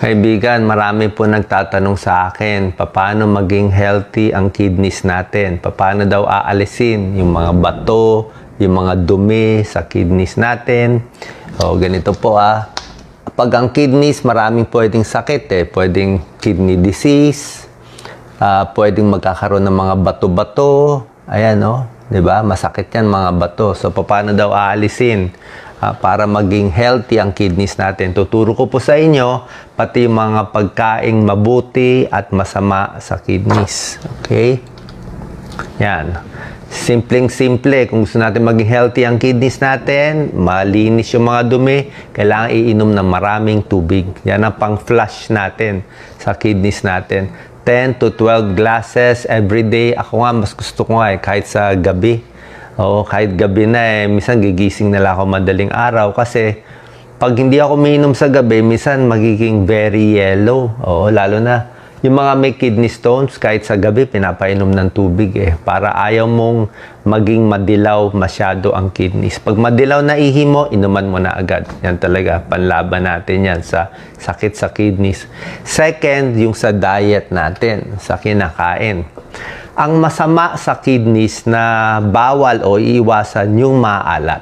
Kaibigan, marami po nagtatanong sa akin, paano maging healthy ang kidneys natin? Paano daw aalisin yung mga bato, yung mga dumi sa kidneys natin? O, ganito po Pag ang kidneys, maraming pwedeng sakit Pwedeng kidney disease, pwedeng magkakaroon ng mga bato-bato. Ayan, di ba? Masakit yan mga bato. So, paano daw aalisin? Para maging healthy ang kidneys natin. Tuturo ko po sa inyo pati yung mga pagkaing mabuti at masama sa kidneys. Okay? Yan. Simpleng-simple. Kung gusto natin maging healthy ang kidneys natin, malinis yung mga dumi, kailangan iinom ng maraming tubig. Yan ang pang-flush natin sa kidneys natin. 10 to 12 glasses every day. Ako nga, mas gusto ko nga kahit sa gabi. Kahit gabi na minsan gigising na lang ako madaling araw kasi pag hindi ako umiinom sa gabi, minsan magiging very yellow. Lalo na yung mga may kidney stones, kahit sa gabi pinapainom ng tubig para ayaw mong maging madilaw masyado ang kidneys. Pag madilaw na ihi mo, inuman mo na agad. Yan talaga, panlaban natin yan sa sakit sa kidneys. Second, yung sa diet natin, sa kinakain. Ang masama sa kidneys na bawal o iiwasan yung maalat.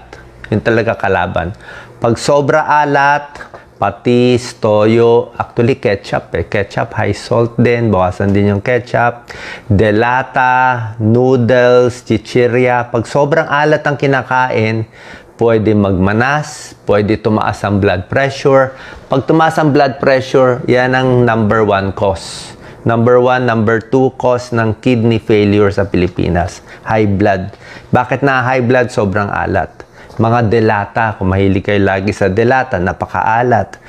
Yun talaga kalaban. Pag sobra alat, patis, toyo, actually ketchup Ketchup, high salt din. Bawasan din yung ketchup. Delata, noodles, chichirya. Pag sobrang alat ang kinakain, pwede magmanas, pwede tumaas ang blood pressure. Pag tumaas ang blood pressure, yan ang number 1 cause. Number 1, number 2 cause ng kidney failure sa Pilipinas. High blood. Bakit na high blood? Sobrang alat. Mga delata, kung mahilig kayo lagi sa delata, napakaalat.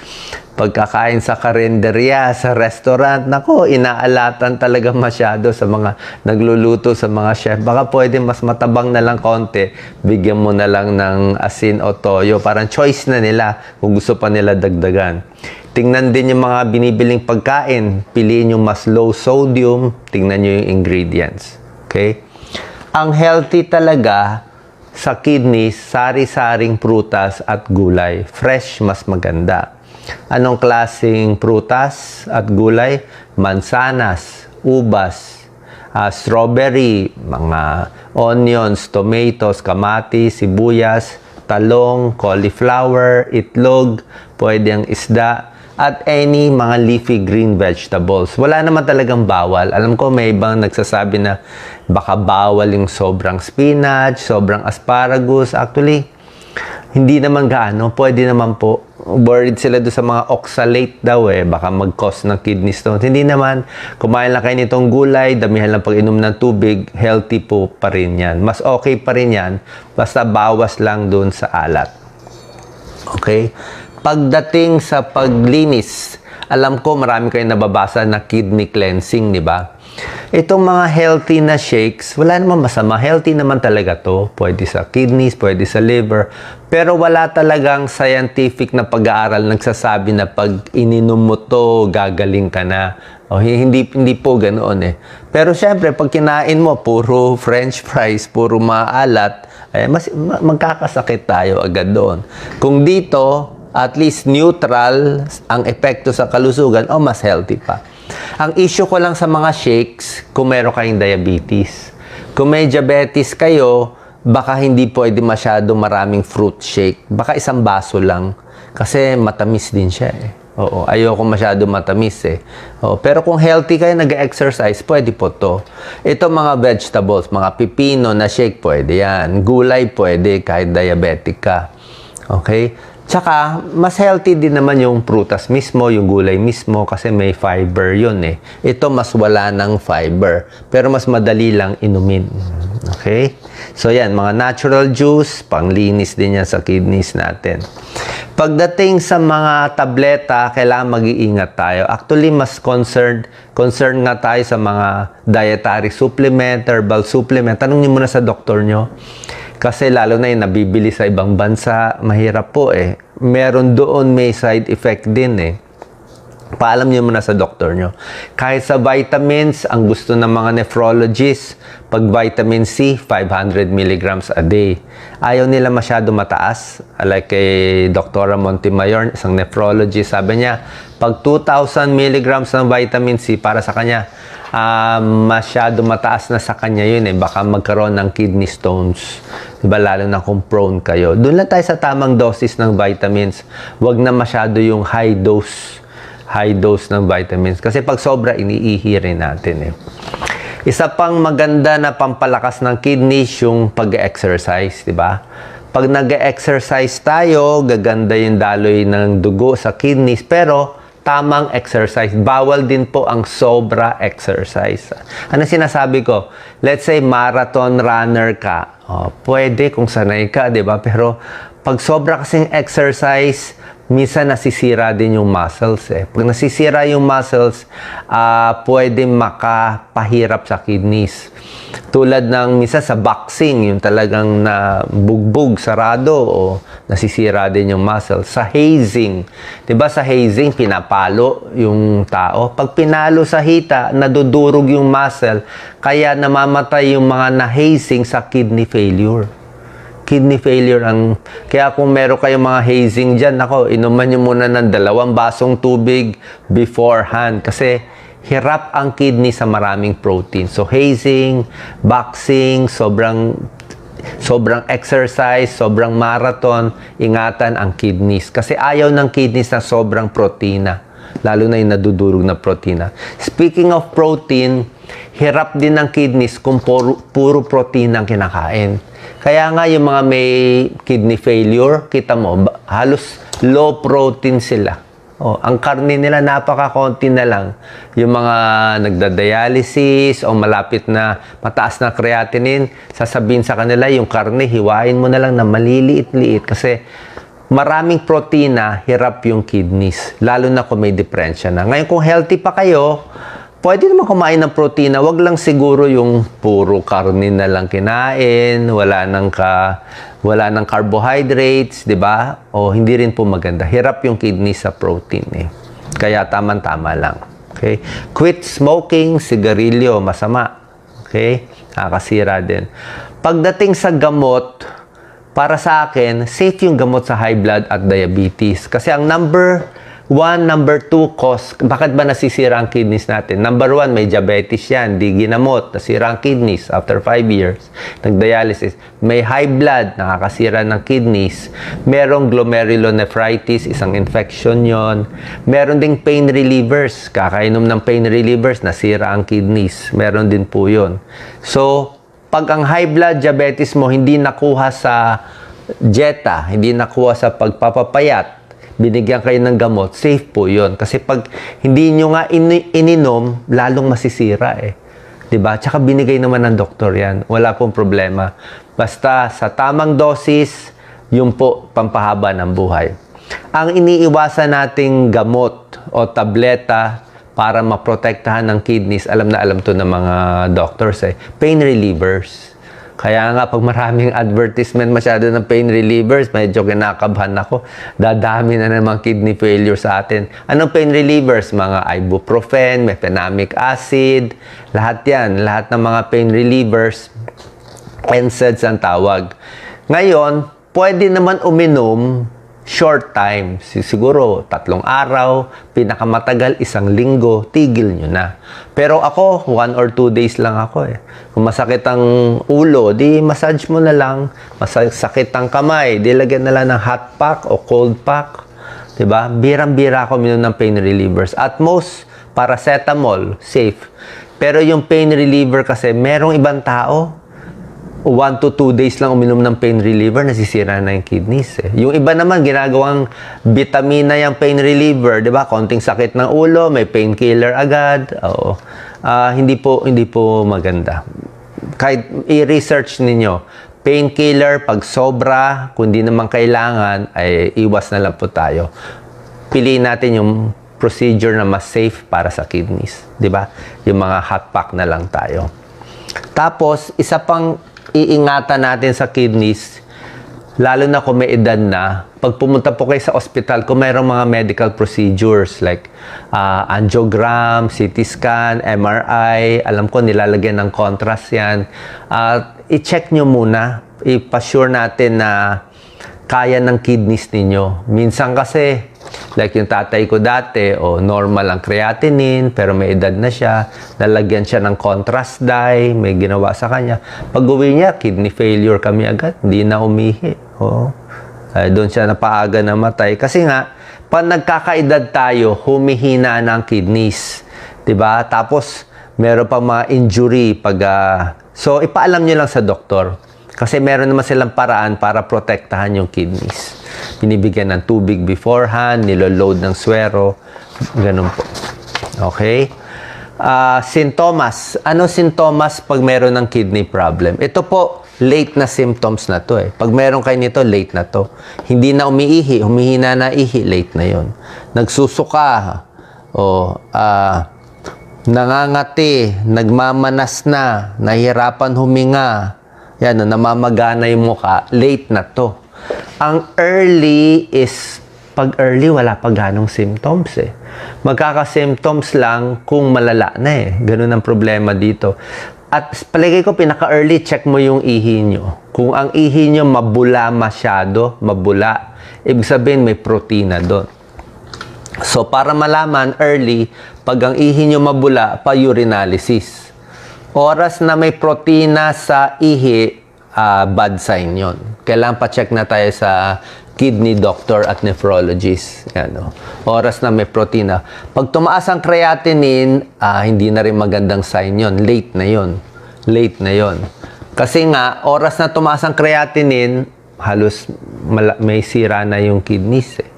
Pagkakain sa karinderya, sa restaurant, nako, inaalatan talaga masyado sa mga nagluluto, sa mga chef. Baka pwede mas matabang na lang konti, bigyan mo na lang ng asin o toyo. Parang choice na nila kung gusto pa nila dagdagan. Tingnan din yung mga binibiling pagkain. Piliin yung mas low sodium. Tingnan nyo yung ingredients. Okay? Ang healthy talaga sa kidneys, sari-saring prutas at gulay. Fresh, mas maganda. Anong klaseng prutas at gulay? Mansanas, ubas, strawberry, mga onions, tomatoes, kamatis, sibuyas, talong, cauliflower, itlog, pwede ang isda, at any mga leafy green vegetables. Wala naman talagang bawal. Alam ko may ibang nagsasabi na baka bawal yung sobrang spinach, sobrang asparagus. Actually, hindi naman gaano. Pwede naman po. Worried sila doon sa mga oxalate daw Baka mag-cause ng kidney stones. Hindi naman. Kumain lang kayo nitong gulay, damihan lang pag-inom ng tubig, healthy po pa rin yan. Mas okay pa rin yan, basta bawas lang doon sa alat. Okay? Pagdating sa paglinis, alam ko marami kayong nababasa na kidney cleansing, di ba? Itong mga healthy na shakes, wala naman masama. Healthy naman talaga to. Pwede sa kidneys, pwede sa liver. Pero wala talagang scientific na pag-aaral nagsasabi na pag ininom mo to, gagaling ka na. Hindi po ganoon Pero syempre, pag kinain mo, puro french fries, puro maalat, magkakasakit tayo agad doon. Kung dito, at least neutral ang epekto sa kalusugan, mas healthy pa. Ang issue ko lang sa mga shakes, kung meron kayong diabetes. Kung may diabetes kayo, baka hindi pwede masyado maraming fruit shake. Baka isang baso lang. Kasi matamis din siya ayoko masyado matamis pero kung healthy kayo, nag-exercise, pwede po to. Ito mga vegetables, mga pipino na shake, pwede yan. Gulay, pwede kahit diabetic ka. Okay? Tsaka, mas healthy din naman yung prutas mismo, yung gulay mismo, kasi may fiber yun Ito, mas wala ng fiber. Pero mas madali lang inumin. Okay? So, yan. Mga natural juice, panglinis din yan sa kidneys natin. Pagdating sa mga tableta, kailangan mag-iingat tayo. Actually, mas concerned nga tayo sa mga dietary supplement, herbal supplement. Tanong niyo muna sa doktor nyo. Kasi lalo na yung nabibili sa ibang bansa, mahirap po Meron doon may side effect din Paalam niyo muna sa doktor nyo. Kahit sa vitamins, ang gusto ng mga nephrologists, pag vitamin C, 500 milligrams a day. Ayaw nila masyado mataas. Like kay Dr. Montemayor, isang nephrologist, sabi niya, pag 2,000 milligrams ng vitamin C, para sa kanya, masyado mataas na sa kanya yun eh. Baka magkaroon ng kidney stones. Diba? Lalo na kung prone kayo. Doon lang tayo sa tamang dosis ng vitamins. Huwag na masyado yung high dose ng vitamins. Kasi pag sobra, iniihi rin natin eh. Isa pang maganda na pampalakas ng kidneys yung pag-exercise, di ba? Pag nag-exercise tayo, gaganda yung daloy ng dugo sa kidneys, pero tamang exercise. Bawal din po ang sobra exercise. Ano sinasabi ko? Let's say marathon runner ka. Pwede kung sanay ka, di ba? Pero pag sobra kasing exercise, minsan nasisira din yung muscles eh. Pag nasisira yung muscles, pwede makapahirap sa kidneys. Tulad ng minsan sa boxing, yung talagang bugbog, sarado, o nasisira din yung muscles. Sa hazing, diba sa hazing, pinapalo yung tao. Pag pinalo sa hita, nadudurog yung muscle, kaya namamatay yung mga na-hazing sa kidney failure. Kidney failure kaya kung meron kayong mga hazing dyan, inuman nyo muna ng 2 basong tubig beforehand kasi hirap ang kidney sa maraming protein. So hazing, boxing, sobrang exercise, sobrang marathon, ingatan ang kidneys kasi ayaw ng kidneys na sobrang protina, lalo na yung nadudurog na protina. Speaking of protein, hirap din ng kidneys kung puro protein ang kinakain. Kaya nga yung mga may kidney failure, kita mo, halos low protein sila. Ang karne nila napaka-konti na lang. Yung mga nagda-dialysis o malapit na mataas na creatinine, sasabihin sa kanila yung karne, hiwain mo na lang na maliliit-liit kasi maraming protina, hirap yung kidneys. Lalo na kung may diferensya na. Ngayon kung healthy pa kayo, pwede naman kumain ng protina, wag lang siguro yung puro karne na lang kinain, wala nang carbohydrates, 'di ba? O hindi rin po maganda. Hirap yung kidney sa protein eh. Kaya tama-tama lang. Okay? Quit smoking, sigarilyo, masama. Okay? Nakakasira din. Pagdating sa gamot, para sa akin, safe yung gamot sa high blood at diabetes. Kasi ang number 1, number 2 cause, bakit ba nasisira ang kidneys natin? Number 1, may diabetes yan, di ginamot, nasira ang kidneys after 5 years, nag-dialysis. May high blood, nakakasira ng kidneys. Merong glomerulonephritis, isang infection yon. Meron ding pain relievers, kakainom ng pain relievers, nasira ang kidneys. Meron din po yon. So, pag ang high blood diabetes mo hindi nakuha sa dieta, hindi nakuha sa pagpapapayat, binigyan kayo ng gamot, safe po yun. Kasi pag hindi nyo nga ininom, lalong masisira eh. Diba? Tsaka binigay naman ng doktor yan. Wala pong problema. Basta sa tamang dosis, yun po, pampahaba ng buhay. Ang iniiwasan nating gamot o tableta para maprotektahan ng kidneys, alam na alam to ng mga doctors eh, pain relievers. Kaya nga, pag maraming advertisement masyado ng pain relievers, medyo kinakabahan ako. Dadami na naman kidney failure sa atin. Anong pain relievers? Mga ibuprofen, mefenamic acid, lahat yan. Lahat ng mga pain relievers, NSAIDs ang tawag. Ngayon, pwede naman uminom short time. Siguro 3 araw, pinakamatagal 1 linggo, tigil nyo na. Pero ako, 1 or 2 days lang ako eh. Kung masakit ang ulo, di massage mo na lang. Masakit ang kamay, di lagyan na lang ng hot pack o cold pack. Diba? Birang-bira ako minom ng pain relievers. At most, paracetamol, safe. Pero yung pain reliever kasi, merong ibang tao, 1 to 2 days lang uminom ng pain reliever, nasisira na yung kidneys eh. Yung iba naman, ginagawang vitamina yung pain reliever, di ba? Konting sakit ng ulo, may painkiller agad. Oo. Hindi po maganda. Kahit i-research ninyo, painkiller, pag sobra, kung di naman kailangan, ay iwas na lang po tayo. Piliin natin yung procedure na mas safe para sa kidneys. Di ba? Yung mga hot pack na lang tayo. Tapos, isa pang iingatan natin sa kidneys, lalo na kung may edad na, pag pumunta po kayo sa ospital, kung mayroong mga medical procedures like angiogram, CT scan, MRI, alam ko nilalagyan ng contrast yan, i-check nyo muna, i-assure natin na kaya ng kidneys ninyo. Minsan kasi, like yung tatay ko dati, normal ang creatinine, pero may edad na siya, nalagyan siya ng contrast dye, may ginawa sa kanya. Pag uwi niya, kidney failure kami agad, hindi na umihi. Doon siya napaaga na matay. Kasi nga, pag nagkakaedad tayo, humihina na ang kidneys. 'Di ba? Tapos, meron pa mga injury. So, ipaalam nyo lang sa doktor. Kasi meron naman silang paraan para protektahan yung kidneys. Binibigyan ng tubig beforehand, niloload ng swero, ganun po. Okay? Sintomas. Ano sintomas pag meron ng kidney problem? Ito po, late na symptoms na to eh. Pag meron kayo nito, late na to. Hindi na umiihi, humihina na ihi, late na yon. Nagsusuka, nangangati, nagmamanas na, nahihirapan huminga, yan, namamagana yung mukha, late na to. Ang early is, pag early, wala pa ganong symptoms eh. Magkaka-symptoms lang kung malala na eh. Ganun ang problema dito. At palagay ko, pinaka-early, check mo yung ihi nyo. Kung ang ihi nyo mabula masyado, mabula, ibig sabihin may protina doon. So, para malaman early, pag ang ihi nyo mabula, pa-urinalysis. Oras na may protina sa ihi, bad sign yon. Kailangan pa-check na tayo sa kidney doctor at nephrologist. Yan, oras na may protina. Pag tumaas ang creatinine, hindi na rin magandang sign yon. Late na yon. Late na yon. Kasi nga, oras na tumaas ang creatinine, halos may sira na yung kidneys eh.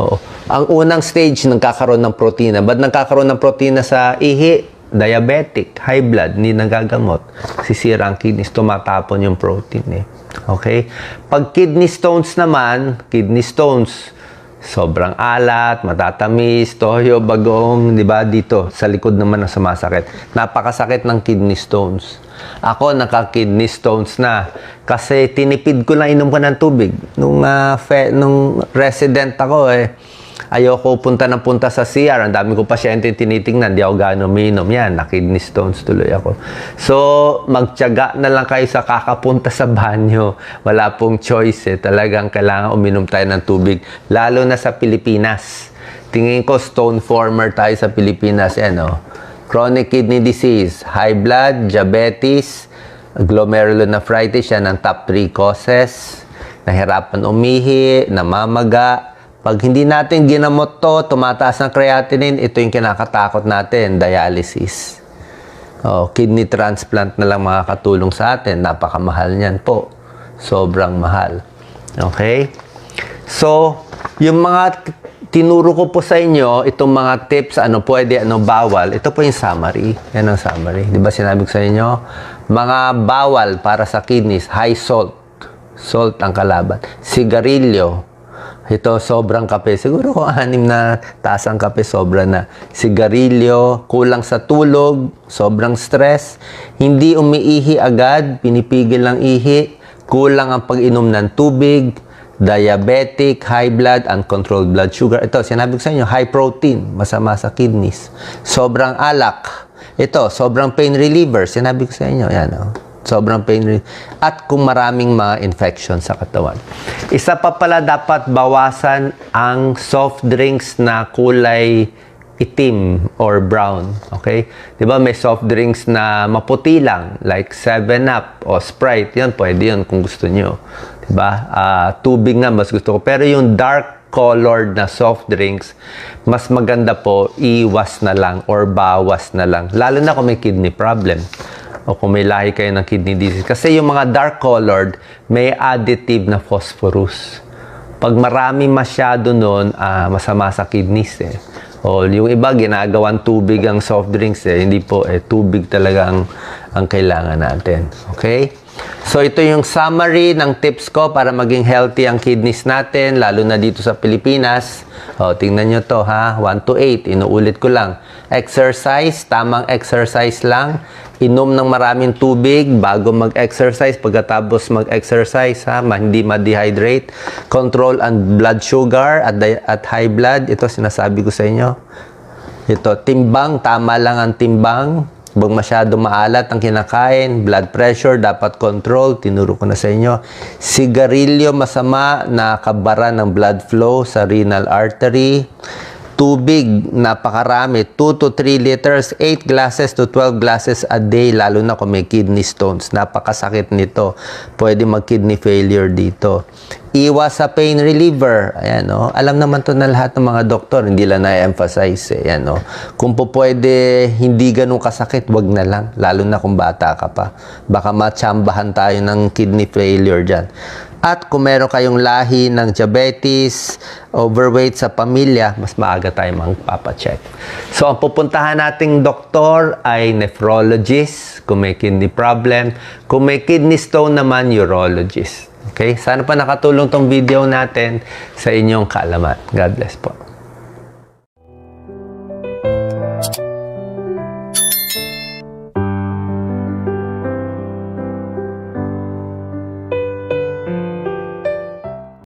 Oo. Ang unang stage, nagkakaroon ng protina. Ba't nagkakaroon ng protina sa ihi? Diabetic, high blood, hindi nagagamot. Sisira ang kidneys, tumatapon yung protein eh. Okay? Pag kidney stones naman, kidney stones, sobrang alat, matatamis, toyo, bagong, di ba? Dito, sa likod naman ang sumasakit. Napakasakit ng kidney stones. Ako, naka-kidney stones na. Kasi tinipid ko lang inom ko ng tubig. Nung resident ako ayoko punta sa CR. Ang dami ko pasyente tinitingnan. Di ako gano'ng uminom. Yan, na-kidney stones tuloy ako. So, magtiyaga na lang kayo sa kakapunta sa banyo. Wala pong choice eh. Talagang kailangan uminom tayo ng tubig. Lalo na sa Pilipinas. Tingin ko, stone former tayo sa Pilipinas. Chronic kidney disease, high blood, diabetes, glomerulonephritis. Yan ang top 3 causes. Nahirapan umihi, namamaga. Pag hindi natin ginamot to, tumataas ng creatinine, ito yung kinakatakot natin, dialysis. Kidney transplant na lang makakatulong sa atin. Napakamahal niyan po. Sobrang mahal. Okay? So, yung mga tinuro ko po sa inyo, itong mga tips, ano pwede, ano bawal, ito po yung summary. Yan ang summary. Di ba sinabi ko sa inyo? Mga bawal para sa kidneys, high salt. Salt ang kalaban. Sigarilyo. Ito, sobrang kape. Siguro kung 6 na taas ang kape, sobra na. Sigarilyo, kulang sa tulog, sobrang stress, hindi umiihi agad, pinipigil ng ihi, kulang ang pag-inom ng tubig, diabetic, high blood, uncontrolled blood sugar. Ito, sinabi ko sa inyo, high protein, masama sa kidneys. Sobrang alak. Ito, sobrang pain reliever. Sinabi ko sa inyo, yan sobrang pain reliever. At kung maraming mga infection sa katawan. Isa pa pala, dapat bawasan ang soft drinks na kulay itim or brown. Okay? Diba may soft drinks na maputi lang, like 7-Up o Sprite. Yan, pwede yun kung gusto nyo. Diba? Tubig nga mas gusto ko. Pero yung dark colored na soft drinks, mas maganda po, iwas na lang or bawas na lang. Lalo na kung may kidney problem o kung may lahi kayo ng kidney disease. Kasi yung mga dark colored, may additive na phosphorus. Pag marami masyado nun, masama sa kidneys eh. O yung iba, ginagawan tubig ang soft drinks eh. Hindi po, tubig talaga ang ang kailangan natin. Okay? So, ito yung summary ng tips ko para maging healthy ang kidneys natin, lalo na dito sa Pilipinas. O, tingnan nyo to ha, 1 to 8, inuulit ko lang. Exercise, tamang exercise lang. Inom ng maraming tubig bago mag-exercise, pagkatapos mag-exercise ha, hindi ma-dehydrate. Control ang blood sugar at high blood. Ito sinasabi ko sa inyo. Ito, timbang, tama lang ang timbang. Huwag masyado maalat ang kinakain. Blood pressure, dapat control. Tinuro ko na sa inyo. Sigarilyo, masama, nakabara ng blood flow sa renal artery. Tubig, napakarami. 2 to 3 liters, 8 glasses to 12 glasses a day, lalo na kung may kidney stones. Napakasakit nito. Pwede mag-kidney failure dito. Iwas sa pain reliever. Ayan, no? Alam naman to na lahat ng mga doktor. Hindi lang na-emphasize. Ayan, no? Kung po pwede, hindi ganun kasakit, wag na lang. Lalo na kung bata ka pa. Baka matsambahan tayo ng kidney failure dyan. At kung meron kayong lahi ng diabetes, overweight sa pamilya, mas maaga tayo magpapacheck. So, ang pupuntahan nating doktor ay nephrologist, kung may kidney problem. Kung may kidney stone naman, urologist. Okay? Sana pa nakatulong tong video natin sa inyong kaalaman. God bless po.